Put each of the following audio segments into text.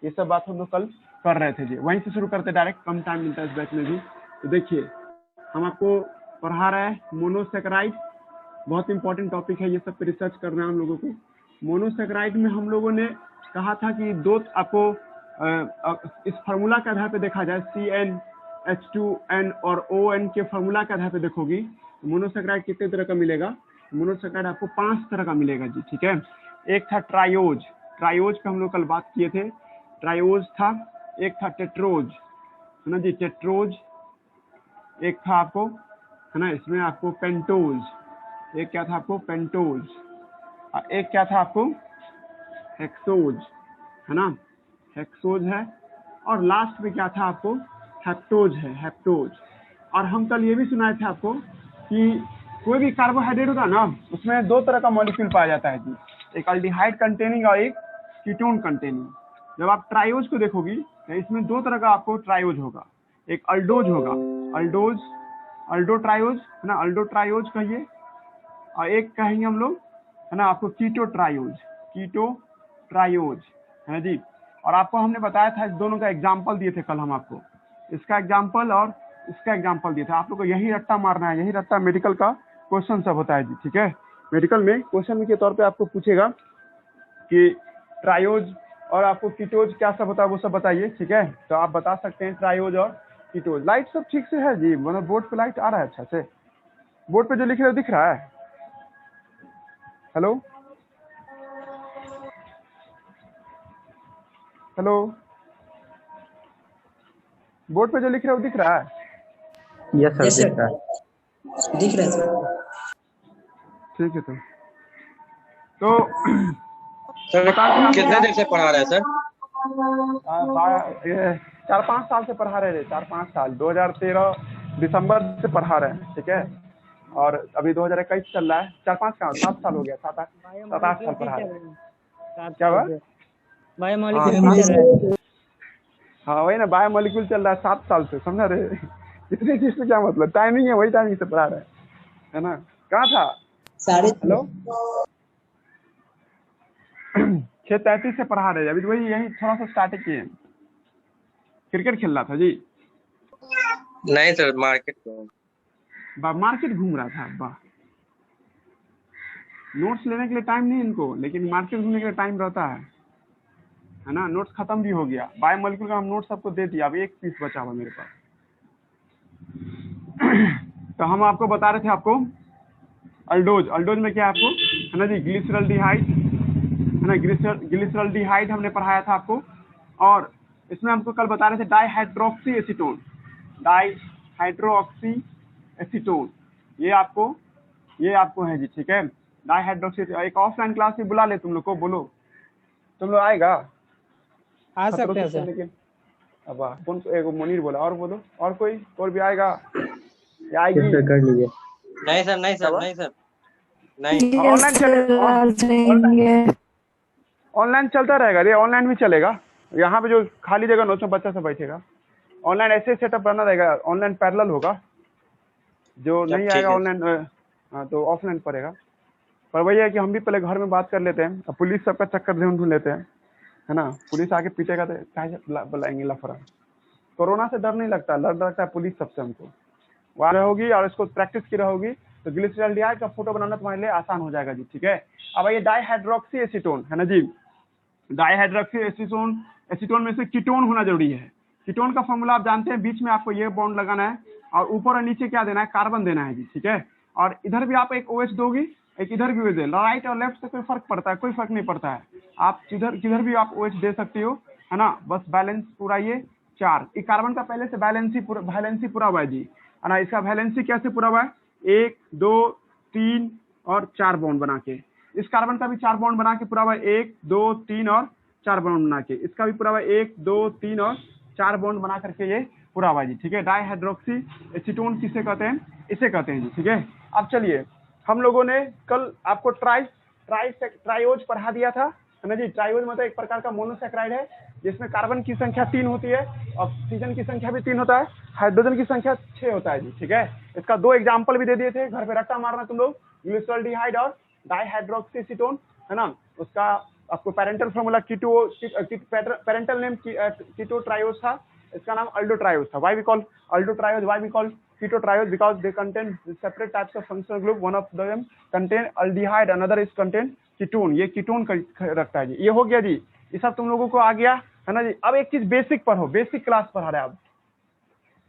ये सब बात हम लोग कल कर रहे थे जी। वहीं से शुरू करते डायरेक्ट, कम टाइम मिलता है इस बैच में भी। तो देखिए हम आपको पढ़ा रहे हैं मोनोसेकेराइड, बहुत इंपॉर्टेंट टॉपिक है, ये सब पे रिसर्च करना है हम लोगों को। मोनोसेकेराइड में हम लोगों ने कहा था कि दो आपको इस फार्मूला के आधार पे देखा जाए, CnH2n और ON के फार्मूला के आधार पे देखोगी मोनोसेकेराइड कितने तरह का मिलेगा। मोनोसेकेराइड आपको 5 तरह का मिलेगा जी, ठीक है। एक था ट्रायोज, ट्रायोज पे हम लोग कल बात किए थे, ट्रायोज था। एक था टेट्रोज, है ना जी, टेट्रोज। एक था आपको, है ना, इसमें आपको पेंटोज, एक क्या था आपको पेंटोज, और एक क्या था आपको हेक्सोज, है ना, हेक्सोज है। और लास्ट में क्या था आपको हेप्टोज है, हेप्टोज। और हम कल ये भी सुनाए थे आपको कि कोई भी कार्बोहाइड्रेट होता है ना, उसमें 2 तरह का मॉलिक्यूल पाया जाता है जी, एक अल्डिहाइड कंटेनिंग और एक कीटोन कंटेनिंग। जब आप ट्रायोज को देखोगी तो इसमें 2 तरह का आपको ट्रायोज होगा, एक अल्डोज होगा, अल्डोज, अल्डो ट्रायोज, है ना, अल्डो ट्रायोज कहिए, और एक कहेंगे हम लोग, है ना, आपको कीटो ट्रायोज, कीटो ट्रायोज, है ना जी। और आपको हमने बताया था इस दोनों का एग्जाम्पल दिए थे कल हम आपको, इसका एग्जाम्पल और इसका एग्जाम्पल दिया था। आप लोग को यही रट्टा मारना है, यही रट्टा मेडिकल का क्वेश्चन सब होता है जी, ठीक है। मेडिकल में क्वेश्चन के तौर पे आपको पूछेगा कि ट्रायोज और आपको कीटोज क्या सब होता है, वो सब बताइए, ठीक है। तो आप बता सकते हैं ट्रायोज और कीटोज। लाइट सब ठीक से है जी, मतलब बोर्ड पे लाइट आ रहा है अच्छा से, बोर्ड पे जो लिख रहे हो दिख रहा है। हेलो हेलो, बोर्ड पे जो लिख रहे हो दिख रहा है? यस सर, दिख रहा है सर। ठीक है। तो सर कितने देर से पढ़ा रहे हैं सर? 4-5 साल से पढ़ा रहे थे, 4-5 साल, 2013 दिसंबर से पढ़ा रहे हैं, ठीक है। और अभी 2021 चल रहा है, 4-5 का 7 साल हो गया, 7-8 साल पढ़ा रहे हैं। क्या बात? हाँ वही ना, बायोमोलिक्यूल चल रहा है 7 साल से, समझा रहे? इतनी चीज से क्या मतलब, टाइमिंग है, वही टाइमिंग से पढ़ा रहे हैं, है ना। कहाँ था? हेलो 6:33 से पढ़ा रहे हैं अभी, वही यही थोड़ा सा स्टार्ट किए। क्रिकेट खेल रहा था जी? नहीं सर, मार्केट मार्केट घूम रहा था। वाह, नोट्स लेने के लिए टाइम नहीं इनको, लेकिन मार्केट घूमने के लिए टाइम रहता है ना। नोट्स खत्म भी हो गया, बायोमोलिक्यूल का हम नोट्स सबको दे दिया, अभी एक पीस बचा हुआ मेरे पास। तो हम आपको बता रहे थे आपको अल्डोज, अल्डोज में क्या है आपको, है ना जी, ग्लिसरल्डिहाइड, है ना, ग्लिसरल्डिहाइड हमने पढ़ाया था आपको। और इसमें हमको कल बता रहे थे डाईहाइड्रोक्सी एसीटोन, डाईहाइड्रोक्सी एसीटोन, ये आपको है जी, ठीक है। डाईहाइड्रोक्सी, एक ऑफलाइन क्लास भी बुला ले तुम लोग को, बोलो तुम लोग आएगा? आ सकते हैं सर। लेकिन अब कौन, एक मुनीर बोला, और बोलो, और कोई भी आएगा या आएगी? कर लीजिए। नहीं सर, नहीं सर, नहीं सर, नहीं। ऑनलाइन चलेगा, ऑनलाइन चलता रहेगा रे, ऑनलाइन भी चलेगा। यहाँ पे जो खाली जगह नोच में बच्चा सब बैठेगा, ऑनलाइन ऐसे सेटअप बना रहेगा, ऑनलाइन पैरेलल होगा। जो नहीं आएगा ऑनलाइन, हाँ तो ऑफलाइन पड़ेगा। पर वही है कि हम भी पहले घर में बात कर लेते हैं, अब पुलिस सबका चक्कर ढूंढ लेते हैं, है ना। पुलिस आके पीटेगा तो क्या बुलाएंगे लफड़ा। कोरोना से डर नहीं लगता, डर लगता है पुलिस सबसे हमको। वहाँ रहोगी और इसको प्रैक्टिस की रहोगी तो ग्लिसरॉल्डिहाइड का फोटो बनाना तुम्हारे लिए आसान हो जाएगा जी, ठीक है। अब ये डाईहाइड्रोक्सी एसीटोन, है ना जी, डाईहाइड्रोक्सी एसीटोन में से कीटोन होना जरूरी है। कीटोन का फॉर्मूला आप जानते हैं, बीच में आपको ये बॉन्ड लगाना है और ऊपर और नीचे क्या देना है, कार्बन देना है जी, ठीक है। और इधर भी आप एक OH दोगी, एक इधर भी OH दे, राइट और लेफ्ट से कोई फर्क पड़ता है? कोई फर्क नहीं पड़ता है, आप किधर भी आप OH दे सकती हो, है ना। बस बैलेंस पूरा ये 4, ये कार्बन का पहले से वैलेंसी पूरा हुआ है जी, है ना। इसका वैलेंसी कैसे पूरा हुआ है, 1 2 3 और 4 बॉन्ड बना के। इस कार्बन का भी 4 बॉन्ड बना के पूरा हुआ है, 1 2 3 और 4 बॉन्ड बना के। इसका भी पूरा हुआ है, 1 2 3 और 4 बॉन्ड बना करके ये पूरा हुआ जी, ठीक है। डाईहाइड्रोक्सी एसीटोन किसे कहते हैं, इसे कहते हैं जी, ठीक है। अब चलिए, हम लोगों ने कल आपको ट्रायोज पढ़ा दिया था, है ना जी। ट्रायोज मतलब एक प्रकार का मोनोसेकेराइड है जिसमें कार्बन की संख्या 3 होती है, ऑक्सीजन की संख्या भी 3 होता है, हाइड्रोजन की संख्या 6 होता है जी, ठीक है। इसका 2 एग्जाम्पल भी दे दिए थे, घर पे रट्टा मारना तुम लोग, ग्लिसरॉल्डिहाइड और डाईहाइड्रोक्सी एसीटोन, है ना। उसका आपको parental formula keto, parental name keto triose था, इसका नाम अल्डो ट्रायोज था। Why we call aldo triose, why we call keto triose, because they contain separate types of functional group, one of them contain aldehyde, another is contain ketone. ये ketone रखता है जी। ये हो गया जी, ये सब तुम लोगों को आ गया है ना जी। अब एक चीज बेसिक पढ़ो, बेसिक क्लास पढ़ा रहे हैं आप।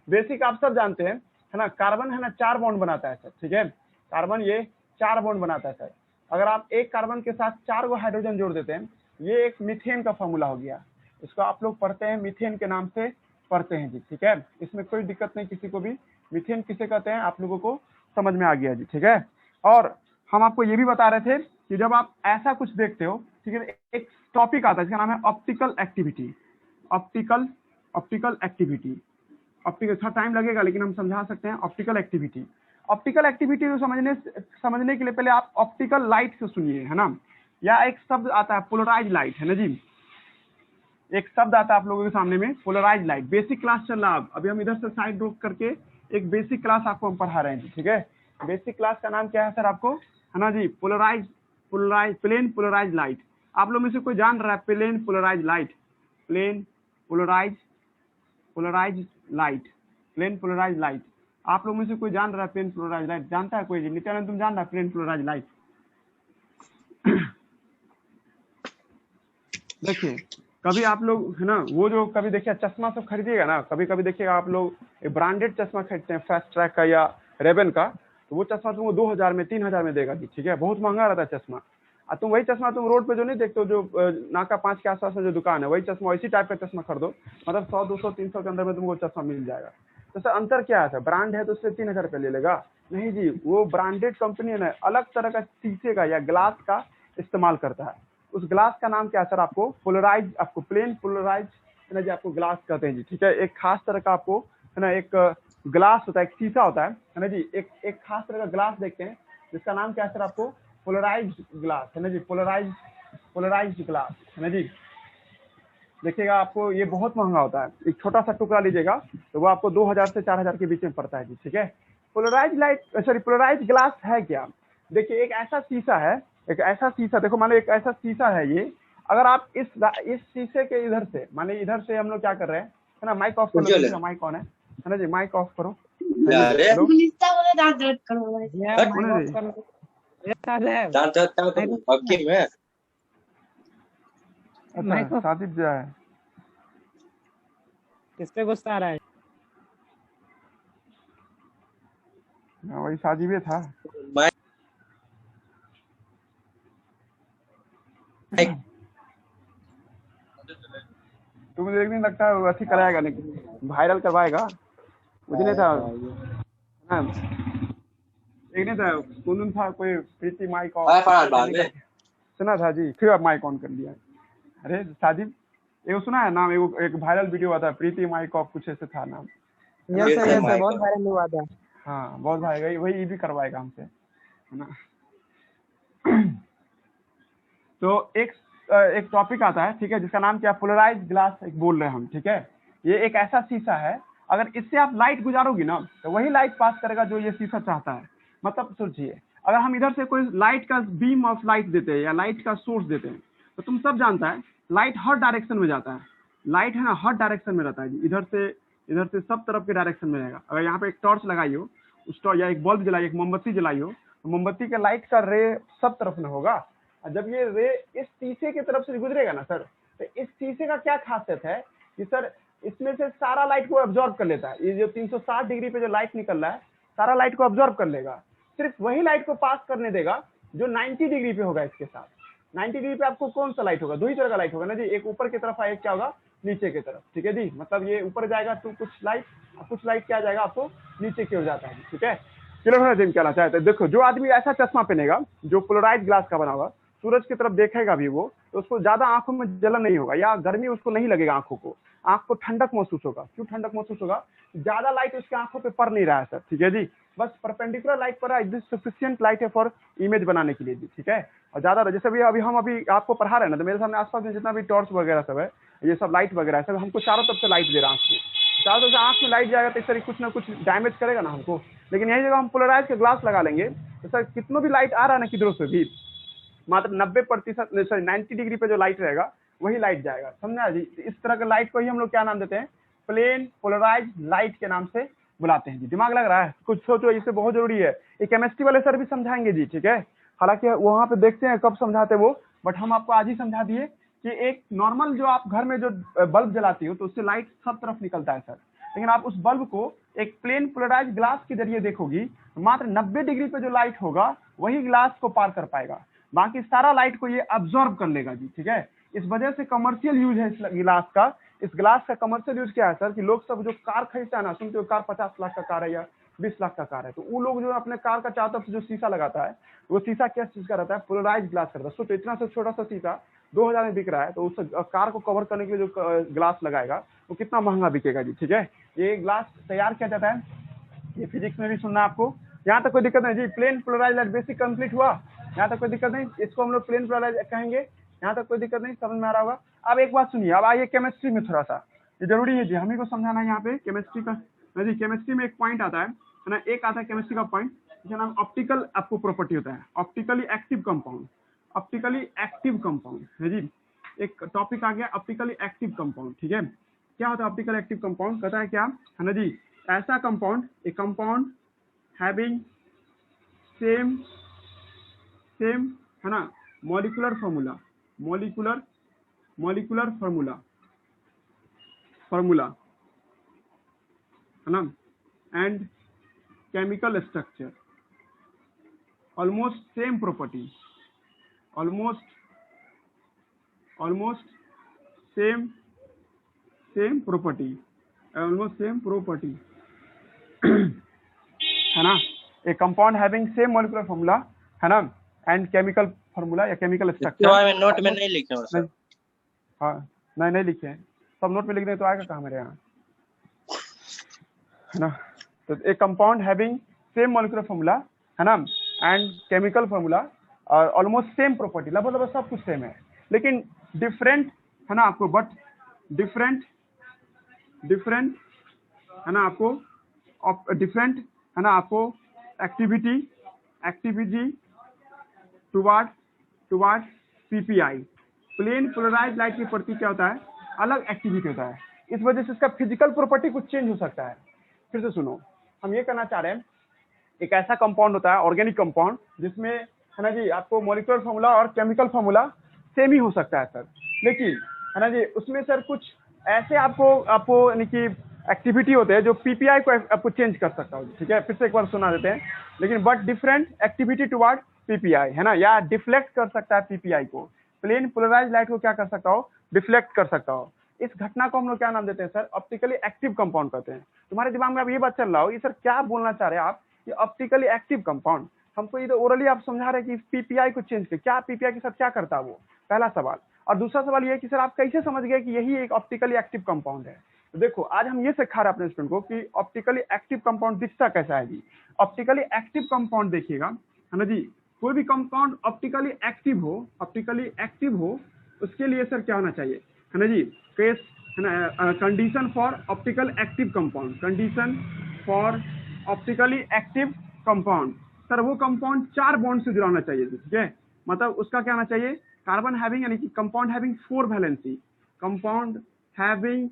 बेसिक आप सब जानते हैं है ना, कार्बन है ना 4 बॉन्ड बनाता है सर, ठीक है। कार्बन ये 4 बॉन्ड बनाता है सर। अगर आप एक कार्बन के साथ 4 गो हाइड्रोजन जोड़ देते हैं, ये एक मीथेन का फॉर्मूला हो गया। इसको आप लोग पढ़ते हैं मीथेन के नाम से पढ़ते हैं जी, ठीक है। इसमें कोई दिक्कत नहीं किसी को भी। मीथेन किसे कहते हैं आप लोगों को समझ में आ गया जी, ठीक है। और हम आपको ये भी बता रहे थे कि जब आप ऐसा कुछ देखते हो, ठीक है, एक टॉपिक आता है जिसका नाम है optical activity. Optical activity, optical थोड़ा टाइम लगेगा लेकिन हम समझा सकते हैं। ऑप्टिकल एक्टिविटी, ऑप्टिकल एक्टिविटी को समझने के लिए पहले आप ऑप्टिकल लाइट से सुनिए, है ना। या एक शब्द आता है पोलराइज लाइट, है ना जी। एक शब्द आता है आप लोगों के सामने में, पोलराइज लाइट। बेसिक क्लास चल रहा है, अभी हम इधर से साइड रोक करके एक बेसिक क्लास आपको हम पढ़ा रहे हैं, ठीक है। बेसिक क्लास का नाम क्या है सर आपको, है ना जी, प्लेन पोलराइज लाइट। आप लोग में से कोई जान रहा है plane polarise light? Plane polarise light, plane polarise light. आप लोग में से कोई जान रहा है प्लेन पोलराइज लाइट? जानता है कोई? नित्यानंद तुम जान रहा है प्लेन पोलराइज लाइट? देखिए कभी आप लोग है ना, वो जो कभी देखिए चश्मा सब खरीदिएगा ना, कभी कभी देखिएगा आप लोग ब्रांडेड चश्मा खरीदते हैं, फास्ट ट्रैक का या रेबन का, तो वो चश्मा तुमको 2000 में 3000 में देगा, ठीक है। बहुत महंगा रहता है चश्मा। और तुम वही चश्मा तुम रोड पे जो नहीं देखते हो, जो नाका 5 के आसपास में जो दुकान है, वही चश्मा, वैसी टाइप का चश्मा खरीदो, मतलब 100 200 300 के अंदर में तुमको चश्मा मिल जाएगा। तो सर अंतर क्या है? ब्रांड है तो उससे 3000 रुपये ले लेगा? नहीं जी, वो ब्रांडेड कंपनी है ना, अलग तरह का शीशे का या ग्लास का इस्तेमाल करता है। उस ग्लास का नाम क्या है सर? आपको पोलराइज, आपको प्लेन पोलराइज है ना जी, आपको ग्लास कहते हैं जी, ठीक है। एक खास तरह का आपको है ना एक ग्लास होता है, एक शीशा होता है ना जी, एक खास तरह का ग्लास देखते हैं जिसका नाम क्या है सर? आपको पोलराइज ग्लास, है ना जी, पोलराइज ग्लास, है ना जी। देखिएगा आपको ये बहुत महंगा होता है, एक छोटा सा टुकड़ा लीजिएगा तो वो आपको 2000 से 4000 के बीच में पड़ता है जी, ठीक है। Polarise light, sorry polarise glass है क्या? देखिए एक ऐसा शीशा है, एक ऐसा शीशा, देखो मान लो एक ऐसा शीशा है ये। अगर आप इस शीशे के इधर से, माने इधर से हम लोग क्या कर रहे हैं, है ना, माइक ऑफ करो, माइक ऑन है ना जी, माइक ऑफ करो। साजिद जो है किस पे गुस्सा आ रहा है? वही साजिबे था। तुम्हें देखने लगता है अच्छी कराएगा, लेकिन वायरल करवाएगा। मुझे नहीं था ना, एक नहीं था, कौन था कोई प्रीति माइक ऑन सुना था जी, फिर आप माइक ऑन कर दिया। अरे साजिद एगो सुना है नाम, एगो एक वायरल वीडियो आता है, प्रीति माइक ऑफ कुछ ऐसे था नाम। यस बहुत वायरल हुआ था। हाँ बहुत भाई, वही भी करवाएगा हमसे, है ना। तो एक टॉपिक आता है, ठीक है, जिसका नाम क्या? पोलराइज ग्लास एक बोल रहे हैं हम, ठीक है। ये एक ऐसा शीशा है, अगर इससे आप लाइट गुजारोगी ना तो वही लाइट पास करेगा जो ये शीशा चाहता है। मतलब सोचिए, अगर हम इधर से कोई लाइट का बीम ऑफ लाइट देते हैं या लाइट का सोर्स देते हैं, तो तुम सब जानता है लाइट हर डायरेक्शन में जाता है। लाइट है ना हर डायरेक्शन में रहता है जी, इधर से सब तरफ के डायरेक्शन में रहेगा। अगर यहाँ पे एक टॉर्च लगाई हो, उस या एक बल्ब जलाई, एक मोमबत्ती जलाई हो, तो मोमबत्ती के लाइट का रे सब तरफ में होगा। और जब ये रे इस शीशे की तरफ से गुजरेगा ना सर, तो इस शीशे का क्या खासियत है कि सर इसमें से सारा लाइट को अब्जॉर्ब कर लेता है। ये जो 360 डिग्री पे जो लाइट निकल रहा है, सारा लाइट को अब्जॉर्ब कर लेगा। सिर्फ वही लाइट को पास करने देगा जो 90 डिग्री पे होगा। इसके साथ 90 डिग्री पे आपको कौन सा लाइट होगा? दो ही तरह का लाइट होगा ना जी, एक ऊपर की तरफ है, एक क्या होगा नीचे की तरफ, ठीक है जी। मतलब ये ऊपर जाएगा तो कुछ लाइट क्या जाएगा आपको नीचे की ओर जाता है, ठीक है। चलो दिन कहना चाहते हैं, देखो जो आदमी ऐसा चश्मा पहनेगा जो पोलराइज ग्लास का बना हुआ, सूरज की तरफ देखेगा भी वो, तो उसको ज्यादा आंखों में जलन नहीं होगा या गर्मी उसको नहीं लगेगा आंखों को, आंख को ठंडक महसूस होगा। क्यों ठंडक महसूस होगा? ज्यादा लाइट उसके आंखों पे पड़ नहीं रहा है सर, ठीक है जी। बस परपेंडिकुलर लाइट पर है, दिस सफिशिएंट लाइट है फॉर इमेज बनाने के लिए जी, ठीक है। और ज्यादा जैसे भी अभी हम आपको पढ़ा रहे हैं ना, तो मेरे सामने आसपास में जितना भी टॉर्च वगैरह सब है, ये सब लाइट वगैरह है, सब हमको चारों तरफ से लाइट दे रहा है आंख में। चारों तरफ से आंख में लाइट जाएगा तो इस तरह कुछ ना कुछ डैमेज करेगा ना हमको। लेकिन यही जगह हम पोलराइज के ग्लास लगा लेंगे तो सर कितना भी लाइट आ रहा है ना किधरों से भी, मात्र 90% 90 डिग्री पे जो लाइट रहेगा वही लाइट जाएगा, समझा जी। इस तरह के लाइट को ही हम लोग क्या नाम देते हैं, प्लेन पोलराइज लाइट के नाम से बुलाते हैं जी। दिमाग लग रहा है, कुछ सोचो, इससे बहुत जरूरी है। ये केमिस्ट्री वाले सर भी समझाएंगे जी, ठीक है। हालांकि वहां पे देखते हैं कब समझाते वो, बट हम आपको आज ही समझा दिए कि एक नॉर्मल जो आप घर में जो बल्ब जलाती हो तो उससे लाइट सब तरफ निकलता है सर, लेकिन आप उस बल्ब को एक प्लेन पोलराइज ग्लास के जरिए देखोगी, मात्र 90 डिग्री पे जो लाइट होगा वही ग्लास को पार कर पाएगा, बाकी सारा लाइट को ये अब्सॉर्ब कर लेगा जी, ठीक है। इस वजह से कमर्शियल यूज है इस गिलास का। इस ग्लास का कमर्शियल यूज क्या है सर, कि लोग सब जो कार खरीदता है ना, सुनते हो कार 50 लाख का कार है या 20 लाख का कार है, तो वो लोग जो अपने कार का चारों तरफ से जो शीशा लगाता है, वो शीशा किस चीज का रहता है, पोलराइज ग्लास करता है। सोचो इतना सा छोटा सा शीशा 2000 में बिक रहा है, तो उस कार को कवर करने के लिए जो ग्लास लगाएगा वो कितना महंगा बिकेगा जी, ठीक है। ये ग्लास तैयार किया जाता है, ये फिजिक्स में भी सुनना आपको। यहाँ तक कोई दिक्कत नहीं जी, plane polarise light basic complete हुआ, यहाँ तक कोई दिक्कत नहीं, इसको हम लोग प्लेन पोलराइज कहेंगे, यहाँ तक कोई दिक्कत नहीं, समझ में आ रहा होगा। अब एक बात सुनिए, अब आइए केमिस्ट्री में थोड़ा सा, ये जरूरी है जी, हम ही को समझाना है यहाँ पे केमिस्ट्री का जी। केमिस्ट्री में एक पॉइंट आता है ना, एक आता है केमिस्ट्री का पॉइंट जिसका नाम ऑप्टिकल आपको प्रॉपर्टी होता है, optically active compound. Optically active compound है जी, एक टॉपिक आ गया ऑप्टिकली एक्टिव कंपाउंड, ठीक है। क्या होता है ऑप्टिकल एक्टिव कंपाउंड, कहता है क्या है ना जी, ऐसा कंपाउंड, ए कंपाउंड हैविंग सेम है ना मॉलिक्यूलर फार्मूला, मॉलिक्यूलर फार्मूला है ना, and chemical structure, almost same property, almost same property है ना। ए compound having same molecular formula है ना, एंड केमिकल फार्मूला या केमिकल स्ट्रक्चर। मैं नोट में नहीं लिखे हो सर। हाँ नहीं लिखे हैं, सब नोट में लिख दें तो आएगा कहाँ मेरे यहाँ, है ना। तो ए compound having same molecular formula है ना, एंड केमिकल फार्मूला और ऑलमोस्ट सेम प्रॉपर्टी, लगभग सब कुछ सेम है, लेकिन डिफरेंट है ना आपको, बट डिफरेंट है ना आपको, डिफरेंट है ना आपको activity toward PPI. Plane polarise light के प्रति क्या होता है, अलग एक्टिविटी होता है, इस वजह से इसका फिजिकल प्रॉपर्टी कुछ चेंज हो सकता है। फिर से सुनो, हम ये कहना चाह रहे हैं, एक ऐसा कंपाउंड होता है ऑर्गेनिक कंपाउंड जिसमें है ना जी आपको मॉलिक्यूलर फार्मूला और केमिकल फार्मूला सेम ही हो सकता है सर, लेकिन है ना जी उसमें सर कुछ ऐसे आपको यानी कि एक्टिविटी होते हैं जो पीपीआई को आपको चेंज कर सकता हो, ठीक है। फिर से एक बार सुना देते हैं, लेकिन but different activity toward PPI है ना, या डिफ्लेक्ट कर सकता है पीपीआई को। प्लेन पोलराइज लाइट को क्या कर सकता हो, डिफ्लेक्ट कर सकता हो। इस घटना को हम लोग क्या नाम देते हैं सर, ऑप्टिकली एक्टिव कंपाउंड कहते हैं। तुम्हारे दिमाग में अब ये बात चल रहा हो, ये सर क्या बोलना चाह रहे हैं आप, ये ऑप्टिकली एक्टिव कंपाउंड, हमको इधर ओरली आप समझा रहे हैं कि पीपीआई को चेंज कर, क्या पीपीआई के साथ क्या करता है वो, पहला सवाल। और दूसरा सवाल ये है कि सर आप कैसे समझ गए कि यही एक ऑप्टिकली एक्टिव कंपाउंड है। तो देखो आज हम ये सिखा रहे हैं अपने स्टूडेंट को कि ऑप्टिकली एक्टिव कंपाउंड दिखता कैसा है जी। ऑप्टिकली एक्टिव कंपाउंड देखिएगा है ना जी, कोई भी कंपाउंड ऑप्टिकली एक्टिव हो उसके लिए सर क्या होना चाहिए है ना जी, केस है ना, condition for optical active compound, condition for optically active compound, sir वो कंपाउंड 4 बॉन्ड से जुड़ा होना चाहिए, ठीक है। मतलब उसका क्या होना चाहिए, कार्बन हैविंग यानी कि compound having 4 valency, compound having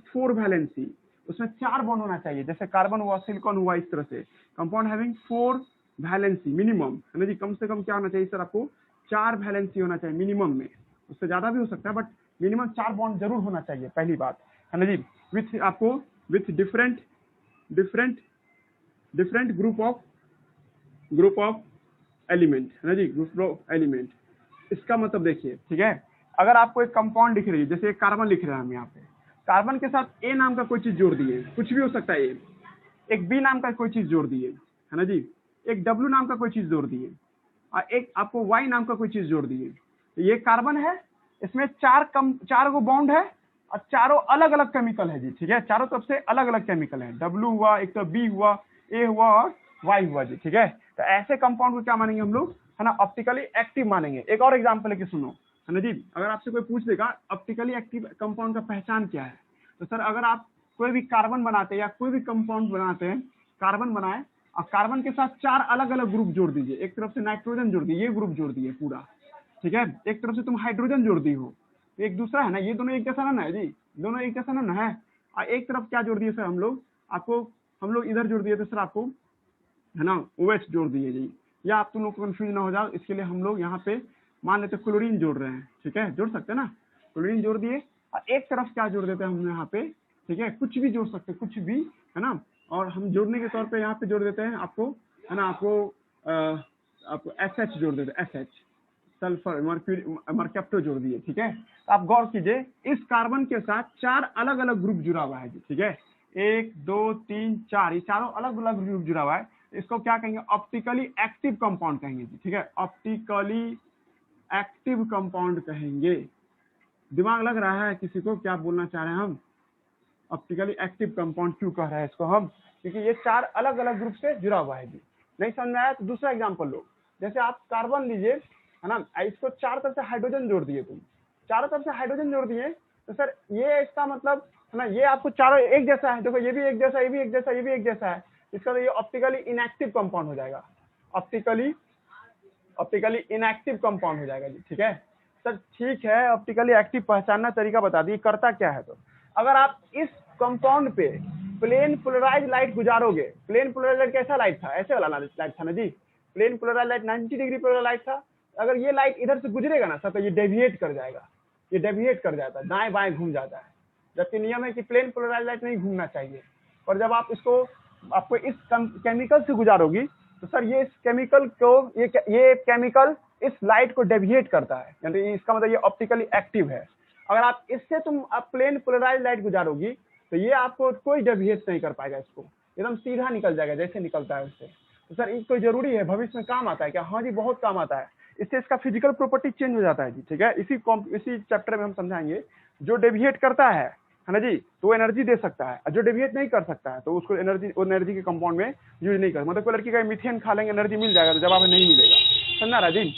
4 valency, उसमें 4 बॉन्ड होना चाहिए, जैसे कार्बन हुआ, सिलिकॉन हुआ, इस तरह से कंपाउंड हैविंग 4 वैलेंसी मिनिमम है ना जी। कम से कम क्या होना चाहिए सर, आपको 4 वैलेंसी होना चाहिए मिनिमम में, उससे ज्यादा भी हो सकता है बट मिनिमम 4 बॉन्ड जरूर होना चाहिए, पहली बात है ना जी। विथ आपको with different group of element है ना जी, ग्रुप ऑफ एलिमेंट। इसका मतलब देखिए, ठीक है, अगर आपको एक कंपाउंड लिख रही है, जैसे एक कार्बन लिख रहे हैं हम यहाँ पे, कार्बन के साथ ए नाम का कोई चीज जोड़ दिए, कुछ भी हो सकता है, एक बी नाम का कोई चीज जोड़ दिए है ना जी, एक डब्ल्यू नाम का कोई चीज जोड़ दिए, और एक आपको वाई नाम का कोई चीज जोड़ दिए, ये कार्बन है, इसमें 4 गो बॉन्ड है और चारों अलग अलग केमिकल है जी, ठीक है, चारों तरफ से अलग अलग केमिकल है, डब्ल्यू हुआ, एक तो बी हुआ, ए हुआ और वाई हुआ जी, ठीक है। तो ऐसे कंपाउंड को क्या मानेंगे हम लोग है ना, ऑप्टिकली एक्टिव मानेंगे। एक और एग्जांपल लेके सुनो है ना जी, अगर आपसे कोई पूछ देगा ऑप्टिकली एक्टिव कंपाउंड का पहचान क्या है, तो सर अगर आप कोई भी कार्बन बनाते हैं या कोई भी कंपाउंड बनाते हैं, कार्बन बनाए और कार्बन के साथ 4 अलग अलग ग्रुप जोड़ दीजिए। एक तरफ से नाइट्रोजन जोड़ दिए, ये ग्रुप जोड़ दिए पूरा, ठीक है। एक तरफ से तुम हाइड्रोजन जोड़ दी हो, एक दूसरा है ना, ये दोनों एक जैसा ना है जी, दोनों एक जैसा ना है। और एक तरफ क्या जोड़ दिए सर हम लोग, आपको हम लोग इधर जोड़ दिए थे सर, आपको है ना OH जोड़ दिए जी। या आप तुम लोग कंफ्यूज ना हो जाओ, इसके लिए हम लोग यहाँ पे मान लेते क्लोरीन जोड़ रहे हैं, ठीक है, जोड़ सकते हैं ना, क्लोरीन जोड़ दिए। और एक तरफ क्या जोड़ देते हैं हम यहाँ पे, ठीक है, कुछ भी जोड़ सकते, कुछ भी, है ना। और हम जोड़ने के तौर पे यहाँ पे जोड़ देते हैं आपको, है ना, आपको SH जोड़ देते हैं, SH सल्फर मर्क्यूरी जोड़ दिए, ठीक है। तो आप गौर कीजिए, इस कार्बन के साथ 4 अलग अलग ग्रुप जुड़ा हुआ है जी, ठीक है, 1 2 3 4, ये चारों अलग अलग ग्रुप जुड़ा हुआ है। इसको क्या कहेंगे, ऑप्टिकली एक्टिव कंपाउंड कहेंगे जी, ठीक है, ऑप्टिकली एक्टिव कंपाउंड कहेंगे। दिमाग लग रहा है किसी को क्या बोलना चाह रहे हैं हम, ऑप्टिकली एक्टिव कंपाउंड क्यों कह रहे हैं इसको हम, क्योंकि ये 4 अलग अलग ग्रुप से जुड़ा हुआ है जी। नहीं समझ में आया तो दूसरा एग्जांपल लो, जैसे आप कार्बन लीजिए, है ना, इसको 4 तरफ से हाइड्रोजन जोड़ दिए, तुम चारों तरफ से हाइड्रोजन जोड़ दिए, तो सर ये इसका मतलब है ना, ये आपको चारों एक जैसा है, देखो ये भी एक जैसा, ये भी एक जैसा, ये भी एक जैसा है, इसका तो ये ऑप्टिकली इनएक्टिव कंपाउंड हो जाएगा, ऑप्टिकली इनएक्टिव कंपाउंड हो जाएगा जी, ठीक है सर। ठीक है, ऑप्टिकली एक्टिव पहचानना तरीका बता दिए, करता क्या है। तो अगर आप इस कंपाउंड पे प्लेन पोलराइज लाइट गुजारोगे, प्लेन पोलराइज लाइट कैसा लाइट था, ऐसे वाला लाइट था ना जी, plane polarise light 90 degree polarise light था। अगर ये लाइट इधर से गुजरेगा ना सर, तो ये डेविएट कर जाएगा, ये डेविएट कर जाता है, दाएं बाएं घूम जाता है, जबकि नियम है कि प्लेन पोलराइज लाइट नहीं घूमना चाहिए। और जब आप इसको आपको इस केमिकल से गुजारोगी, तो सर ये इस केमिकल को, ये केमिकल इस लाइट को डेविएट करता है, यानी इसका मतलब ये ऑप्टिकली एक्टिव है। अगर आप इससे आप प्लेन पोलराइज लाइट गुजारोगी, तो ये आपको कोई डेविएट नहीं कर पाएगा, इसको एकदम सीधा निकल जाएगा जैसे निकलता है उससे। तो सर इसको जरूरी है, भविष्य में काम आता है क्या, हाँ जी बहुत काम आता है, इससे इसका फिजिकल प्रॉपर्टी चेंज हो जाता है जी, ठीक है। इसी चैप्टर में हम समझाएंगे, जो डेविएट करता है ना जी, तो एनर्जी दे सकता है, और जो डेविएट नहीं कर सकता है तो उसको एनर्जी के कंपाउंड में यूज नहीं कर, मतलब कोई लड़की का मीथेन खा लेंगे एनर्जी मिल जाएगा, तो जवाब नहीं मिलेगा, समझना राजी।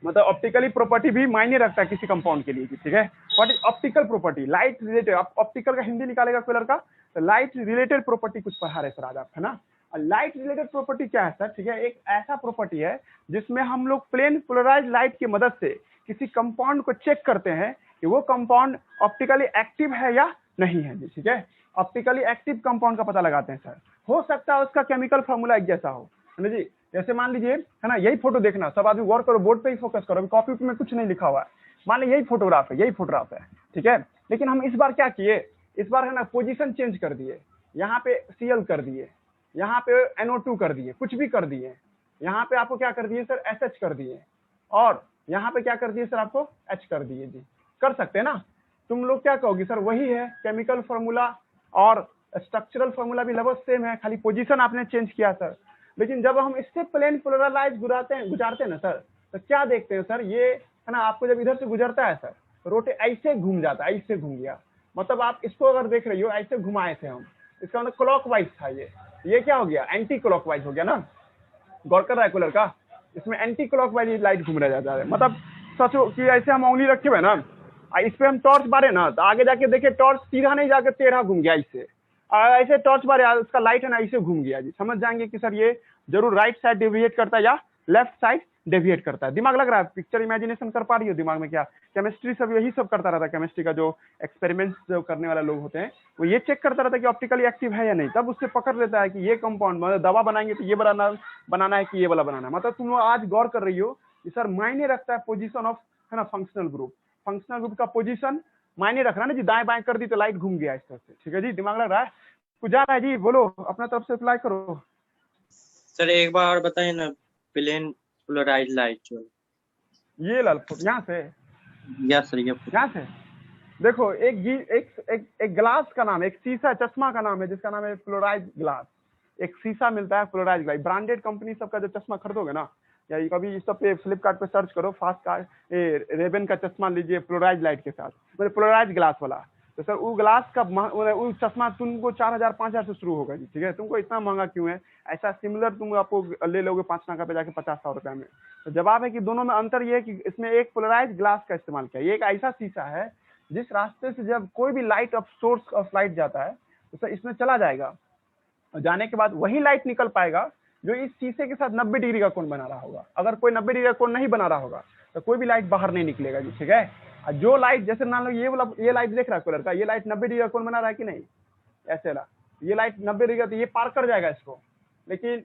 मतलब ऑप्टिकली प्रॉपर्टी भी मायने रखता है किसी कंपाउंड के लिए, ठीक है। What is optical property, light related, आप ऑप्टिकल का हिंदी निकालेगा कोई लड़का, तो लाइट रिलेटेड प्रॉपर्टी कुछ पढ़ा रहे सर आज आप, है ना। लाइट रिलेटेड प्रॉपर्टी क्या है सर, ठीक है, एक ऐसा प्रॉपर्टी है जिसमें हम लोग प्लेन पोलराइज लाइट की मदद से किसी कंपाउंड को चेक करते हैं कि वो कंपाउंड ऑप्टिकली एक्टिव है या नहीं है जी, ठीक है। ऑप्टिकली एक्टिव कंपाउंड का पता लगाते हैं सर, हो सकता है उसका केमिकल फॉर्मूला एक जैसा हो, है ना जी। जैसे मान लीजिए, है ना, यही फोटो देखना, सब आदमी गौर करो, बोर्ड पे ही फोकस करो, कॉपी में कुछ नहीं लिखा हुआ है, मान लीजिए यही फोटोग्राफ है, यही फोटोग्राफ है, ठीक है। लेकिन हम इस बार क्या किए, इस बार है ना पोजीशन चेंज कर दिए, यहाँ पे Cl कर दिए, यहाँ पे NO2 कर दिए, कुछ भी कर दिए, यहाँ पे आपको क्या कर दिए सर SH कर दिए, और यहाँ पे क्या कर दिए सर आपको H कर दिए जी। कर सकते हैं ना, तुम लोग क्या कहोगे सर वही है, केमिकल फॉर्मूला और स्ट्रक्चरल फॉर्मूला भी लगभग सेम है, खाली पोजीशन आपने चेंज किया सर। लेकिन जब हम इससे प्लेन पोलराइज गुजारते हैं ना सर, तो क्या देखते हैं सर, ये है ना, आपको जब इधर से गुजरता है सर, तो रोटे ऐसे घूम जाता है, ऐसे घूम गया, मतलब आप इसको अगर देख रही हो, ऐसे घुमाए थे हम, इसका मतलब क्लॉकवाइज था, ये क्या हो गया, एंटी क्लॉकवाइज हो गया ना। गौर कर रहा है कोई लड़का, इसमें एंटी क्लॉकवाइज लाइट घूम रहा जाता है, मतलब सोचो कि ऐसे हम उंगली रखे हुए ना, इस पे हम टॉर्च मारे ना, तो आगे जाके देखे टॉर्च सीधा नहीं जाकर टेढ़ा घूम गया, इससे ऐसे टॉर्च मारे, उसका लाइट है ना ऐसे घूम गया जी, समझ जाएंगे कि सर ये जरूर राइट साइड डेविएट करता है या लेफ्ट साइड डेविएट करता है। दिमाग लग रहा है, पिक्चर इमेजिनेशन कर पा रही हो दिमाग में, क्या केमिस्ट्री सब यही सब करता रहता है, केमिस्ट्री का जो एक्सपेरिमेंट्स जो करने वाले लोग होते हैं वो ये चेक करता रहता है कि ऑप्टिकली एक्टिव है या नहीं, तब उससे पकड़ लेता है कि ये कंपाउंड, मतलब दवा बनाएंगे तो ये बनाना है कि ये वाला बनाना है। मतलब तुम आज गौर कर रही हो कि सर मायने रखता है पोजीशन ऑफ, है ना, फंक्शनल ग्रुप का पोजीशन मायने रख रहा है ना जी, दाएं बाएं कर दी तो लाइट घूम गया इस तरह से, ठीक है जी। दिमाग लग रहा है, कुछ जा रहा है जी, बोलो अपना तरफ से अप्लाई करो सर। एक बार और बताइए ना, प्लेन पोलराइज लाइट जो ये लाल यहाँ से, यस सर, ये यहाँ से देखो, एक ग्लास का नाम है, एक शीशा चश्मा का नाम है जिसका नाम है फ्लोराइज ग्लास। एक शीशा मिलता है फ्लोराइज ग्लास, ब्रांडेड कंपनी सबका जो चश्मा खरीदोगे ना, या कभी इस सब पे फ्लिपकार्ट पे सर्च करो, फास्ट कार्ड रेबन का चश्मा लीजिए फ्लोराइज लाइट के साथ, मतलब फ्लोराइज ग्लास वाला, तो सर वो ग्लास का वो चश्मा तुमको 4000 5000 से शुरू होगा जी, ठीक है। तुमको इतना महंगा क्यों है, ऐसा सिमिलर तुम आपको ले लोगे 5 नाका पे जाके 50-100 रुपए में। तो जवाब है कि दोनों में अंतर ये है कि इसमें एक पोलराइज ग्लास का इस्तेमाल किया, ये एक ऐसा शीशा है जिस रास्ते से जब कोई भी light of source of light जाता है तो सर इसमें चला जाएगा, और जाने के बाद वही लाइट निकल पाएगा जो इस शीशे के साथ 90 डिग्री का कोण बना रहा होगा। अगर कोई 90 डिग्री का कोण नहीं बना रहा होगा तो कोई भी लाइट बाहर नहीं निकलेगा जी, ठीक है। और जो लाइट, जैसे मान लो ये लाइट देख रहा है कलर का, ये लाइट 90 डिग्री का कोण बना रहा है कि नहीं, ऐसे रहा, ये लाइट 90 डिग्री का, तो ये पार कर जाएगा इसको। लेकिन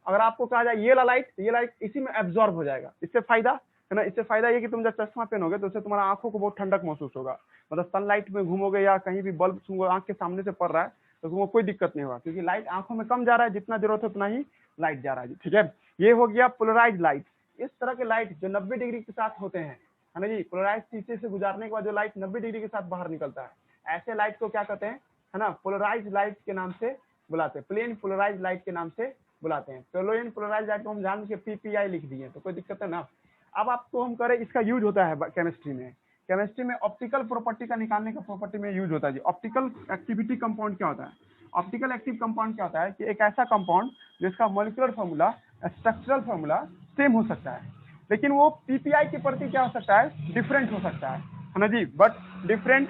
अगर आपको कहा जाए ये वाला लाइट, ये लाइट इसी में एब्जॉर्ब हो जाएगा। इससे फायदा है ना, इससे फायदा ये कि तुम जब चश्मा पहनोगे तो उससे तुम्हारा आंखों को बहुत ठंडक महसूस होगा। मतलब सनलाइट में घूमोगे या कहीं भी बल्ब तुमको आंख के सामने से पड़ रहा है तो तुमको कोई दिक्कत नहीं होगा, क्योंकि लाइट आंखों में कम जा रहा है, जितना जरूरत है उतना ही लाइट जा रहा है जी, ठीक है। ये हो गया पोलराइज लाइट। इस तरह के लाइट जो 90 डिग्री के साथ होते हैं, है ना जी, पोलराइज शीशे से गुजारने के बाद जो लाइट 90 डिग्री के साथ बाहर निकलता है, ऐसे लाइट को क्या कहते हैं, है ना, पोलराइज लाइट के नाम से बुलाते हैं, प्लेन पोलराइज लाइट के नाम से बुलाते हैं। प्लेन पोलराइज लाइट को हम जान के PPI लिख दिए तो कोई दिक्कत है ना। अब आपको हम करें, इसका यूज होता है केमिस्ट्री में। केमिस्ट्री में ऑप्टिकल प्रॉपर्टी का निकालने का प्रॉपर्टी में यूज होता है जी। ऑप्टिकल एक्टिविटी कंपाउंड क्या होता है? ऑप्टिकल एक्टिव कंपाउंड क्या होता है कि एक ऐसा कंपाउंड जिसका molecular formula, structural formula same हो सकता है, लेकिन वो PPI के प्रति क्या हो सकता है, डिफरेंट हो सकता है ना जी, बट डिफरेंट,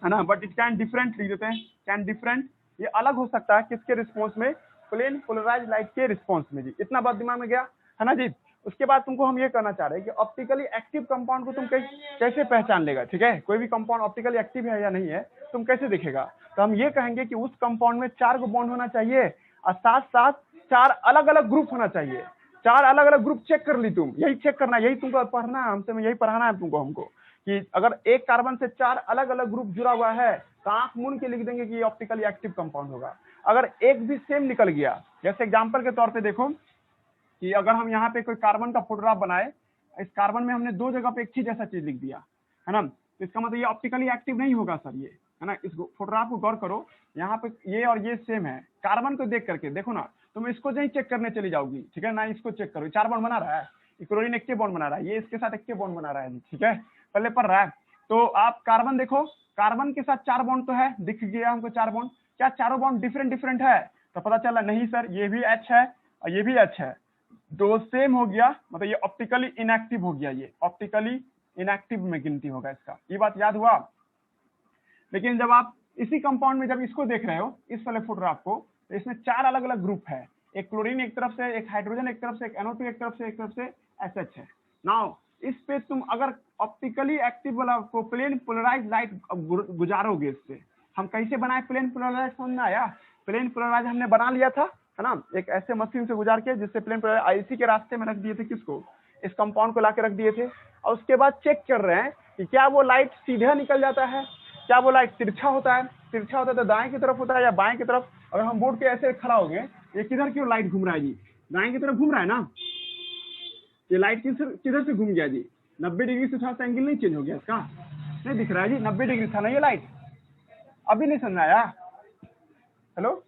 है ना, बट इट कैन डिफरेंट लिख देते हैं, कैन डिफरेंट, ये अलग हो सकता है किसके रिस्पॉन्स में, प्लेन पोलराइज लाइट के रिस्पॉन्स में जी। इतना बात दिमाग में गया है ना जी। उसके बाद तुमको हम ये कहना चाह रहे हैं कि ऑप्टिकली एक्टिव कंपाउंड को तुम कैसे पहचान लेगा, ठीक है। कोई भी कंपाउंड ऑप्टिकली एक्टिव है या नहीं है तुम कैसे देखेगा, तो हम ये कहेंगे कि उस कंपाउंड में 4 गो बॉन्ड होना चाहिए और साथ साथ 4 अलग अलग ग्रुप होना चाहिए। 4 अलग अलग ग्रुप चेक कर ली तुम, यही चेक करना, यही तुमको पढ़ना है हमसे, यही पढ़ाना है तुमको हमको, कि अगर एक कार्बन से 4 अलग अलग ग्रुप जुड़ा हुआ है तो आंख मूंद के लिख देंगे कि ये ऑप्टिकली एक्टिव कंपाउंड होगा। अगर एक भी सेम निकल गया, जैसे एग्जांपल के तौर पे देखो कि अगर हम यहाँ पे कोई कार्बन का फोटोग्राफ बनाए, इस कार्बन में हमने 2 जगह पे एक ही जैसा चीज लिख दिया, है ना, तो इसका मतलब ये ऑप्टिकली एक्टिव नहीं होगा सर, ये है ना। इस फोटोग्राफ को गौर करो, यहाँ पे ये और ये सेम है, कार्बन को देख करके देखो ना, तुम इसको नहीं चेक करने चली जाओगी, ठीक है ना, इसको चेक करो, 4 बॉन्ड बना रहा है, क्लोरीन एक के बॉन्ड बना रहा है, ये इसके साथ एक के बॉन्ड बना रहा है, ठीक है, पहले पढ़ रहा है। तो आप कार्बन देखो, कार्बन के साथ 4 बॉन्ड तो है, दिख गया हमको 4 बॉन्ड, क्या चारों बॉन्ड डिफरेंट डिफरेंट है, तो पता चला नहीं सर, ये भी H है और ये भी H है, दो सेम हो गया, मतलब ये ऑप्टिकली इनएक्टिव हो गया, ये ऑप्टिकली इनएक्टिव में गिनती होगा इसका, ये बात याद हुआ। लेकिन जब आप इसी कंपाउंड में जब इसको देख रहे हो, इस वाले फोटोग्राफ को, तो इसमें 4 अलग अलग ग्रुप है, एक क्लोरीन एक तरफ से, एक हाइड्रोजन एक तरफ से, एक NO2 एक तरफ से SH है। नाउ इस पे तुम अगर ऑप्टिकली एक्टिव वाला को प्लेन पोलराइज लाइट गुजारोगे, इससे हम कैसे बनाए प्लेन पोलराइज, समझ में आया। प्लेन पोलराइज हमने बना लिया था, है ना, एक ऐसे मशीन से गुजार के जिससे प्लेन पोलराइज इसी के रास्ते में रख दिए थे, किसको, इस कंपाउंड को लाके रख दिए थे, और उसके बाद चेक कर रहे हैं कि क्या वो लाइट सीधा निकल जाता है, क्या वो लाइट तिरछा होता है, तिरछा होता है तो दाएं की तरफ होता है या बाएं की तरफ। अगर हम बोर्ड पे ऐसे खड़ा हो गए, ये किधर क्यों लाइट घूम रहा है जी, दाएं की तरफ घूम रहा है ना, ये लाइट किधर से घूम गया जी, 90 डिग्री से थोड़ा सा एंगल नहीं चेंज हो गया इसका, नहीं दिख रहा है जी, 90 डिग्री था ना ये लाइट, अभी नहीं समझ आया, हेलो,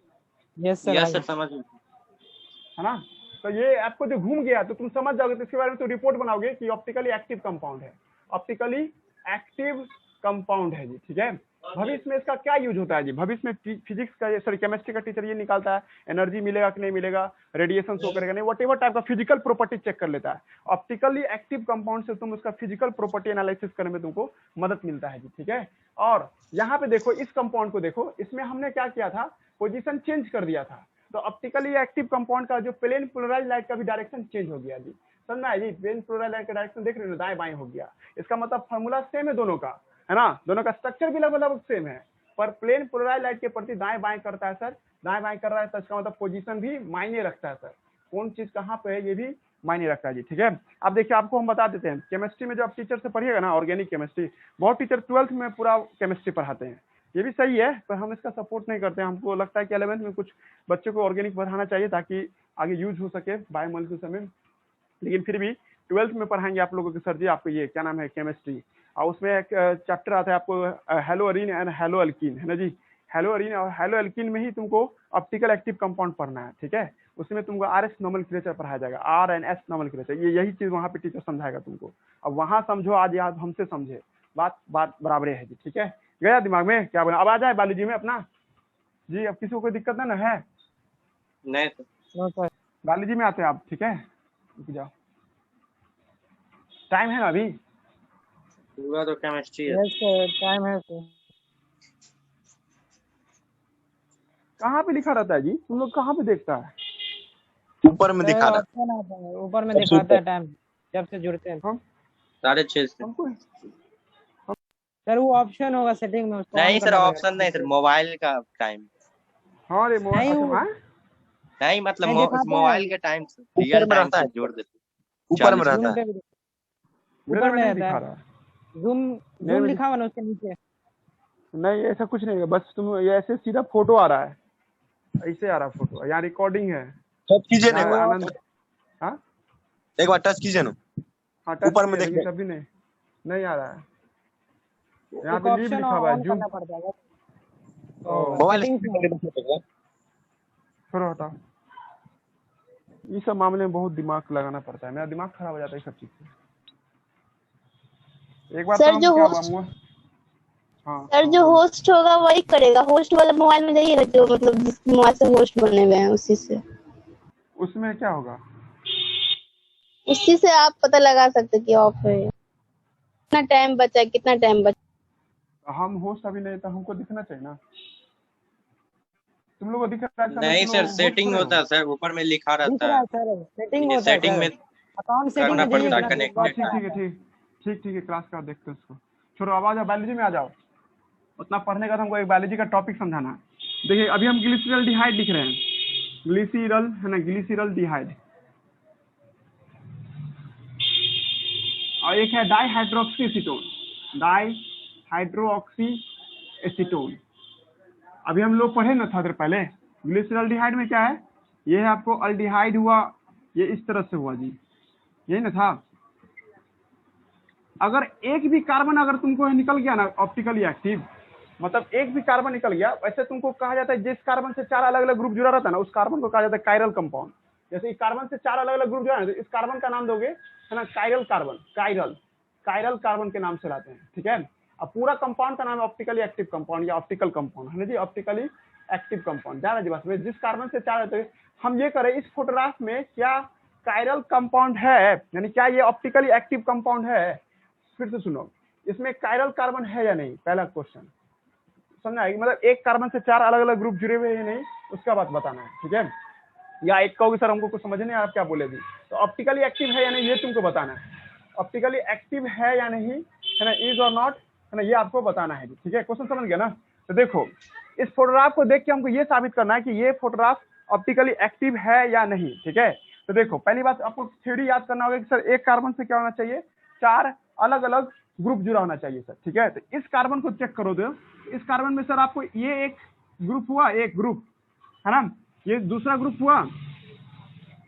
यस सर समझ, है ना। तो ये आपको जो घूम गया तो तुम समझ जाओगे, तो इसके बारे में तो रिपोर्ट बनाओगे कि ऑप्टिकली एक्टिव कंपाउंड है, ऑप्टिकली एक्टिव कंपाउंड है जी, ठीक है। भविष्य में इसका क्या यूज होता है जी, भविष्य में फिजिक्स का, सॉरी केमिस्ट्री का टीचर ये निकालता है, एनर्जी मिलेगा कि नहीं मिलेगा, रेडिएशन शो करेगा नहीं, व्हाटएवर टाइप का फिजिकल प्रॉपर्टी चेक कर लेता है। ऑप्टिकली एक्टिव कंपाउंड से तुम उसका फिजिकल प्रॉपर्टी एनालिसिस करने में तुमको मदद मिलता है जी, ठीक है। और यहाँ पे देखो, इस कंपाउंड को देखो, इसमें हमने क्या किया था, पोजीशन चेंज कर दिया था, तो ऑप्टिकली एक्टिव कंपाउंड का जो प्लेन पोलराइज लाइट का भी डायरेक्शन चेंज हो गया जी, समझना है जी, प्लेन पोलराइज लाइट का डायरेक्शन देख रहे हो, दाएं बाएं हो गया। इसका मतलब फॉर्मूला सेम है दोनों का, है ना, दोनों का स्ट्रक्चर भी लगभग सेम है, पर प्लेन पोलराइज लाइट के प्रति दाएं बाएं करता है सर, दाएं बाएं कर रहा है तो इसका मतलब पोजीशन भी मायने रखता है सर, कौन चीज कहाँ पे है ये भी मायने रखता है जी, ठीक है। अब देखिए आपको हम बता देते हैं, केमिस्ट्री में जो आप टीचर से पढ़िएगा ना, ऑर्गेनिक केमिस्ट्री, बहुत टीचर 12th में पूरा केमिस्ट्री पढ़ाते हैं, ये भी सही है, पर हम इसका सपोर्ट नहीं करते हैं। हमको लगता है कि 11th में कुछ बच्चों को ऑर्गेनिक पढ़ाना चाहिए ताकि आगे यूज हो सके बायोमॉलिक्यूल्स में, लेकिन फिर भी 12th में पढ़ाएंगे आप लोगों के सर जी, आपको ये क्या नाम है केमिस्ट्री, और उसमें एक चैप्टर आता है आपको hello Areen and hello alkyne, है ना जी, हेलो अरीन और हेलो अल्कीन में ही तुमको ऑप्टिकल एक्टिव कंपाउंड पढ़ना है, ठीक है। उसमें तुमको RS नोमेनक्लेचर पढ़ाया जाएगा, RNS नोमेनक्लेचर, ये यही चीज वहाँ पे टीचर समझाएगा तुमको। अब वहाँ समझो, आज याद हमसे समझे, बात बराबर है जी, ठीक है। गया दिमाग में क्या बना, अब आ जाए बायोलॉजी में अपना जी, अब किसी को कोई दिक्कत ना है, नहीं सर, बायोलॉजी में आते हैं आप, ठीक है, जाओ, टाइम है ना अभी, पूरा तो केमिस्ट्री है। यस सर, टाइम है सर। कहाँ पे लिखा रहता है जी, तुम लोग कहाँ पे देखता है, ऊपर में सर दिखा रहा ऑप्शन आता है, ऊपर में है दिखाता है टाइम जब से जुड़ते हैं। हम 6:30 से। हमको सर वो ऑप्शन होगा सेटिंग में, उसको नहीं ऑन सर, करना ऑप्शन नहीं सर, पड़ेगा। मोबाइल का टाइम। हाँ रे मोबाइल नहीं अच्छा वो हाँ नहीं मतलब नहीं दिखाता है मोबाइल के टाइम से, ऊपर रियल में टाइम रहता से है, जोड़ देते। ऊपर में 40 रहता जूम है। पे भी मेरे ऊपर में में नहीं रहता दिखा है। रहा। जूम मेरे जूम में लिखा हुआ ना उसके नीचे। नहीं ऐसा कुछ नहीं है, बस तुम ये ऐसे सीधा फोटो आ रहा है, ऐसे आ रहा फोटो। यहाँ रिकॉर्डिंग है, टच कीजिए ना एक यहाँ बार, आनंद। हाँ एक बार टच कीजिए ना, हाँ टच ऊपर किए में लेकिन देखिए। तभी नहीं आ रहा है। यहाँ एक पे लीव ऑप्शन लिखा हुआ है, ऑन जूम। करना पड़ता है। ओ मोबाइल सेटिंग्स में छोड़ो हटाओ, ये सब मामले में बहुत दिमाग लगाना पड़ता है, मेरा दिमाग खराब हो जाता है सब चीज से। एक बार तो सर हम जो क्या हुआ होस्ट हाँ सर जो बोलो। होस्ट होगा वही करेगा। होस्ट वाला मोबाइल में जाइएगा, जो मतलब जिस मोबाइल से होस्ट बने हुए हैं उसी से उसमें क्या होगा? आप पता लगा सकते हैं कि ऑफ है। कितना टाइम बचा है, कितना टाइम बचा। हम होस्ट अभी नहीं, तो हमको दिखना चाहिए ना। तुम लोग को दिख रहा है ऐसा, नहीं तुम सर, लोग होस्ट सेटिंग थोड़े होता हो। है सर, ऊपर में लिखा दिख रहता रहा है। है सर, सेटिंग ये होता है सेटिंग सर। में अकाउंट सेटिंग करना में जाइए पड़ता है क्लास में, हाँ कनेक्टेड ठीक का। ठीक है ठीक है क्लास का देखते हैं उसको। छोड़ो अब आ जाओ, बायोलॉजी में आ जाओ। उतना पढ़ने का तो हमको एक बायोलॉजी का टॉपिक समझाना है। देखिए अभी हम ग्लिसरल डिहाइड लिख रहे हैं, ग्लिसरल है ना, ग्लिसरल डिहाइड। और एक है di hydroxy acetone, di hydroxy acetone. अभी हम लोग पढ़े ना था देर पहले, ग्लिसरल डिहाइड में क्या है, ये है आपको अल्डिहाइड हुआ, ये इस तरह से हुआ जी, यही ना था। अगर एक भी कार्बन अगर तुमको निकल गया ना ऑप्टिकली एक्टिव, मतलब एक भी कार्बन निकल गया, वैसे तुमको कहा जाता है जिस कार्बन से 4 अलग अलग ग्रुप जुड़ा रहता है ना, उस कार्बन को कहा जाता है कायरल कंपाउंड। जैसे इस कार्बन से 4 अलग अलग ग्रुप जुड़ा है तो इस कार्बन का नाम दोगे है ना कायरल कार्बन, कायरल कार्बन के नाम से लाते हैं, ठीक है। अब पूरा कंपाउंड का नाम है ऑप्टिकली एक्टिव कंपाउंड या ऑप्टिकल कंपाउंड, है ना जी, ऑप्टिकली एक्टिव कंपाउंड। ध्यान रखिए बस, जिस कार्बन से 4 रहते हैं। हम ये करें इस फोटोग्राफ में क्या कायरल कंपाउंड है, यानी क्या ये ऑप्टिकली एक्टिव कंपाउंड है। फिर से सुनो, इसमें कायरल कार्बन है या नहीं, पहला क्वेश्चन समझा है। मतलब एक कार्बन से 4 अलग अलग ग्रुप जुड़े हुए हैं नहीं, उसका बात बताना है, ठीक है। या एक कहोगे सर हमको कुछ समझ नहीं आप क्या बोले भी, तो ऑप्टिकली एक्टिव है या नहीं ये तुमको बताना है। ऑप्टिकली एक्टिव है या नहीं, है ना, इज और नॉट, है ना, ये आपको बताना है, ठीक है। क्वेश्चन समझ गया ना। तो देखो इस फोटोग्राफ को देख के हमको ये साबित करना है कि ये फोटोग्राफ ऑप्टिकली एक्टिव है या नहीं, ठीक है। तो देखो पहली बात आपको थ्योरी याद करना होगा कि सर एक कार्बन से क्या होना चाहिए, 4 अलग अलग ग्रुप जुड़ा होना चाहिए सर, ठीक है। तो इस कार्बन को चेक करो, तो इस कार्बन में सर आपको ये एक ग्रुप हुआ, एक ग्रुप है ना, ये दूसरा ग्रुप हुआ,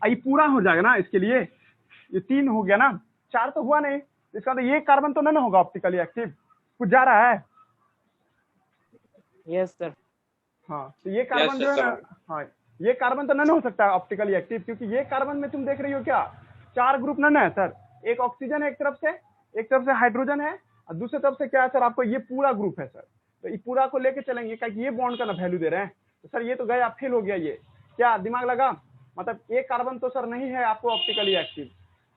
ये पूरा हो जाएगा ना इसके लिए, ये 3 हो गया ना, 4 तो हुआ नहीं, इसका तो ये कार्बन तो नहीं होगा ऑप्टिकली एक्टिव, कुछ जा रहा है। Yes sir. हाँ तो ये कार्बन जो है ना, हाँ ये कार्बन तो नहीं हो सकता ऑप्टिकली एक्टिव, क्योंकि ये कार्बन में तुम देख रही हो क्या 4 ग्रुप नहीं है सर, एक ऑक्सीजन है एक तरफ से हाइड्रोजन है, और दूसरी तरफ से क्या है सर, आपको ये पूरा ग्रुप है सर। तो ये पूरा को लेके चलेंगे, क्योंकि ये बॉन्ड का ना वैल्यू दे रहे हैं, तो सर ये तो गया, फेल हो गया। ये क्या दिमाग लगा, मतलब एक कार्बन तो सर नहीं है आपको ऑप्टिकली एक्टिव,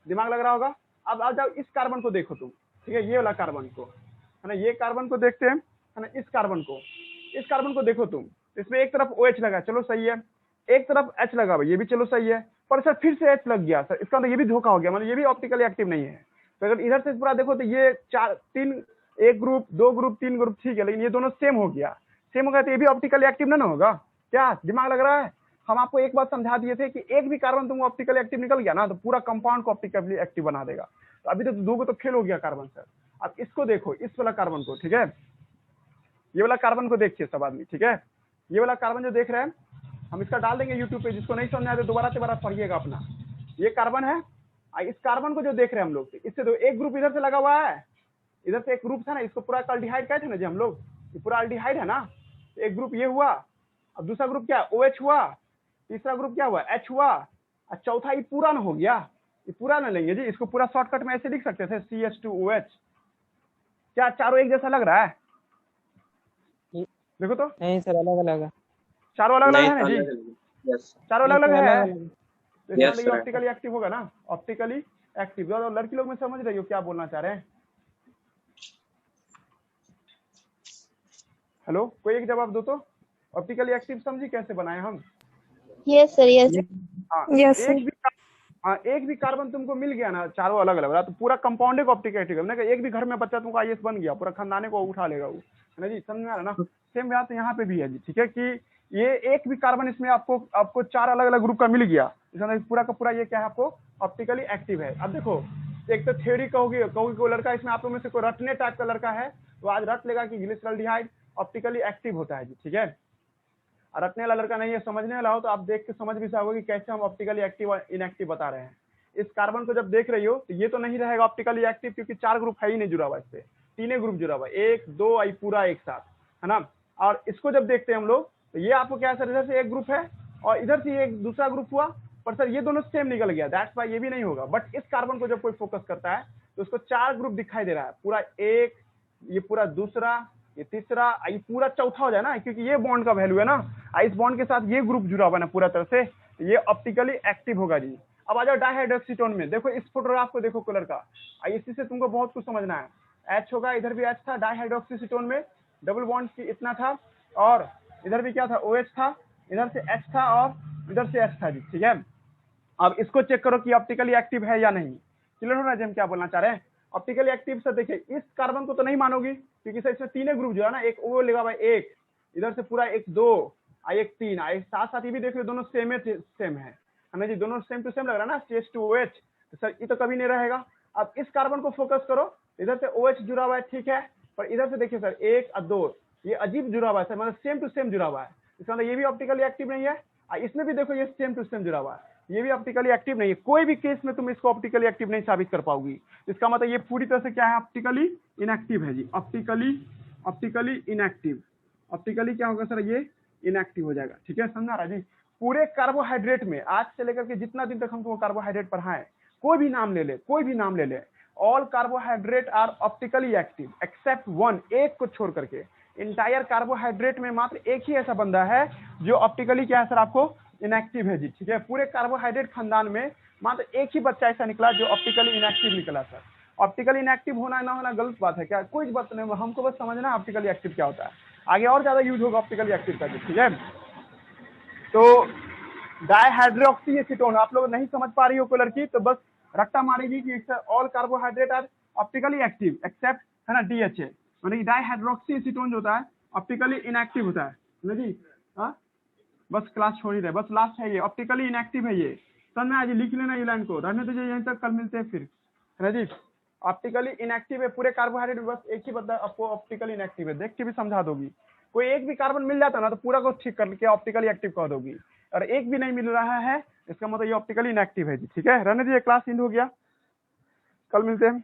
दिमाग लग रहा होगा। अब आ जाओ इस कार्बन को देखो तुम, ठीक है, ये वाला कार्बन को, है ना, ये कार्बन को देखते हैं, है ना, इस कार्बन को देखो तुम, इसमें एक तरफ OH लगा, चलो सही है, एक तरफ H लगा भाई, ये भी चलो सही है, पर सर फिर से H लग गया सर, इसका मतलब ये भी धोखा हो गया, मतलब ये भी ऑप्टिकली एक्टिव नहीं है। तो अगर इधर से पूरा देखो तो ये 3 एक ग्रुप 2 ग्रुप 3 ग्रुप ठीक है, लेकिन ये दोनों सेम हो गया तो ये भी ऑप्टिकली एक्टिव ना होगा क्या, दिमाग लग रहा है। हम आपको एक बात समझा दिए थे कि एक भी कार्बन तुम ऑप्टिकली एक्टिव निकल गया ना तो पूरा कंपाउंड को ऑप्टिकली एक्टिव बना देगा। तो अभी तो 2 को तो फेल हो गया कार्बन सर। अब इसको देखो, इस वाला कार्बन को, ठीक है, ये वाला कार्बन को देखिए सब आदमी, ठीक है, ये वाला कार्बन जो देख रहे हैं हम इसका डाल देंगे यूट्यूब पे, जिसको नहीं समझ आया तो दोबारा पढ़िएगा अपना। ये कार्बन है, इस कार्बन को जो देख रहे हैं हम लोग, इससे तो एक ग्रुप इधर से लगा हुआ है, इधर से एक ग्रुप था ना, इसको पूरा अल्डिहाइड कहते हैं ना जी हम लोग, ये पूरा अल्डिहाइड है ना, एक ग्रुप ये हुआ, अब दूसरा ग्रुप क्या OH हुआ, तीसरा ग्रुप क्या हुआ H हुआ, और चौथा ये पूरा ना हो गया, ये पूरा ना लेंगे जी, इसको पूरा शॉर्टकट में ऐसे लिख सकते थे CH2OH। क्या चारों एक जैसा लग रहा है, देखो तो नहीं सर, अलग अलग है। चारों अलग अलग है ना जी, यस चारों अलग अलग है, अलग। तो इसका Yes, मतलब sir. ऑप्टिकली एक्टिव होगा ना, ऑप्टिकली एक्टिव। तो लड़की लोग में समझ रही हो क्या बोलना चाह रहे हैं, हेलो कोई एक जवाब दो तो, ऑप्टिकली एक्टिव समझी कैसे बनाए हम। यस सर यस हाँ Yes, एक भी हाँ एक भी कार्बन तुमको मिल गया ना, चारों अलग अलग, तो पूरा कंपाउंड एक ऑप्टिकल एक्टिव है। एक भी घर में बच्चा तुमको आईएएस बन गया, पूरा खानदाने को उठा लेगा वो, है ना जी, समझ में आ रहा ना। सेम बात यहाँ पे भी है जी, ठीक है, कि ये एक भी कार्बन इसमें आपको चार अलग अलग ग्रुप का मिल गया, इसमें पूरा का पूरा ये क्या है, आपको ऑप्टिकली एक्टिव है। अब देखो, एक तो थ्योरी कहोगे कोई लड़का इसमें आप लोग में से कोई रटने टाइप का लड़का है तो आज रट लेगा कि ग्लिसरॉल्डिहाइड ऑप्टिकली एक्टिव होता है जी, ठीक है। रटने वाला लड़का नहीं है, समझने वाला हो तो आप देख के समझ भी सकोगे कि कैसे हम ऑप्टिकली एक्टिव और इनएक्टिव बता रहे हैं। इस कार्बन को जब देख रही हो तो ये तो नहीं रहेगा ऑप्टिकली एक्टिव, क्योंकि चार ग्रुप है ही नहीं जुड़ा हुआ, इससे तीन ग्रुप जुड़ा हुआ, एक दो आई पूरा एक साथ, है ना। और इसको जब देखते हैं हम लोग तो ये आपको क्या है सर, इधर से एक ग्रुप है और इधर से एक दूसरा ग्रुप हुआ, पर सर ये दोनों सेम निकल गया, दैट्स वाई ये भी नहीं होगा। बट इस कार्बन को जब कोई फोकस करता है तो उसको चार ग्रुप दिखाई दे रहा है, पूरा एक, ये पूरा दूसरा, ये तीसरा, ये पूरा चौथा हो जाए ना, क्योंकि ये बॉन्ड का वैल्यू है ना, इस बॉन्ड के साथ ये ग्रुप जुड़ा हुआ है ना पूरा तरह से, ये ऑप्टिकली एक्टिव होगा जी। अब आ जाओ डाइहाइड्रोक्सीटोन में, देखो इस फोटोग्राफ को देखो कलर का, इसी से तुमको बहुत कुछ समझना है। एच होगा, इधर भी एच था, डाइहाइड्रोक्सीटोन में डबल बॉन्ड की इतना था, और इधर भी क्या था, OH था, इधर से H था और इधर से H था जी, ठीक है। अब इसको चेक करो कि ऑप्टिकली एक्टिव है या नहीं, क्लियर हो रहा है जी हम क्या बोलना चाह रहे हैं। ऑप्टिकली एक्टिव सर देखिए, इस कार्बन को तो नहीं मानोगी क्योंकि सर इसमें तीन ग्रुप जो है ना, एक O लगा हुआ है, एक इधर से पूरा एक दो, एक तीन, साथ साथ ये भी देख लो दोनों सेम है ना जी, दोनों सेम टू सेम लग रहा है ना, CH2OH, तो सर ये तो कभी नहीं रहेगा। अब इस कार्बन को फोकस करो, इधर से OH जुड़ा हुआ है, ठीक है, पर इधर से देखिए सर एक और दो, ये अजीब जुड़ा हुआ है सर, मतलब सेम टू सेम जुड़ा हुआ है, इसका मतलब ये भी ऑप्टिकली एक्टिव नहीं है। इसमें भी देखो ये सेम टू सेम जुड़ा हुआ है, ये भी ऑप्टिकली एक्टिव नहीं है। कोई भी केस में तुम इसको ऑप्टिकली एक्टिव नहीं साबित कर पाओगी, इसका मतलब ये पूरी तरह से क्या है, ऑप्टिकली इनएक्टिव है जी, ऑप्टिकली इनएक्टिव। ऑप्टिकली क्या होगा सर, ये इनएक्टिव हो जाएगा, ठीक है, समझा रहा जी। पूरे कार्बोहाइड्रेट में आज से लेकर के जितना दिन तक हमको कार्बोहाइड्रेट पढ़ाए, कोई भी नाम ले ले, all carbohydrate are optically active except one, एक को छोड़ करके। इंटायर कार्बोहाइड्रेट में मात्र एक ही ऐसा बंदा है जो ऑप्टिकली क्या है सर, आपको इनएक्टिव है जी, ठीक है। पूरे कार्बोहाइड्रेट खानदान में मात्र एक ही बच्चा ऐसा निकला जो ऑप्टिकली इनएक्टिव निकला सर। ऑप्टिकली इनएक्टिव होना ना होना गलत बात है क्या, कोई बात नहीं, हमको बस समझना है ऑप्टिकली एक्टिव क्या होता है, आगे और ज्यादा यूज होगा ऑप्टिकली एक्टिव का, ठीक है। तो डाइहाइड्रोक्सी एसीटोन आप लोग नहीं समझ पा रही हो कोई लड़की तो बस रट्टा मारेगी कि sir all carbohydrate are optically active except, है ना, DHA, मतलब डाइहाइड्रोक्सी एसीटोन जो होता है ऑप्टिकली इनएक्टिव होता है ना जी। हाँ बस क्लास छोड़ ही रहे, बस लास्ट है ये, ऑप्टिकली इनएक्टिव है ये, समझ में आज लिख लेना ये लाइन को, रहने दीजिए यहीं तक, कल मिलते हैं फिर, है ना जी। ऑप्टिकली इनएक्टिव है पूरे कार्बोहाइड्रेट में, बस एक ही बंदा आपको ऑप्टिकली इनएक्टिव है, देख के भी समझा दोगी। कोई एक भी कार्बन मिल जाता ना तो पूरा को ठीक करके ऑप्टिकली एक्टिव कह दोगी, और एक भी नहीं मिल रहा है इसका मतलब ये ऑप्टिकली इनएक्टिव है जी, ठीक है। रहने दीजिए, क्लास एंड हो गया, कल मिलते हैं।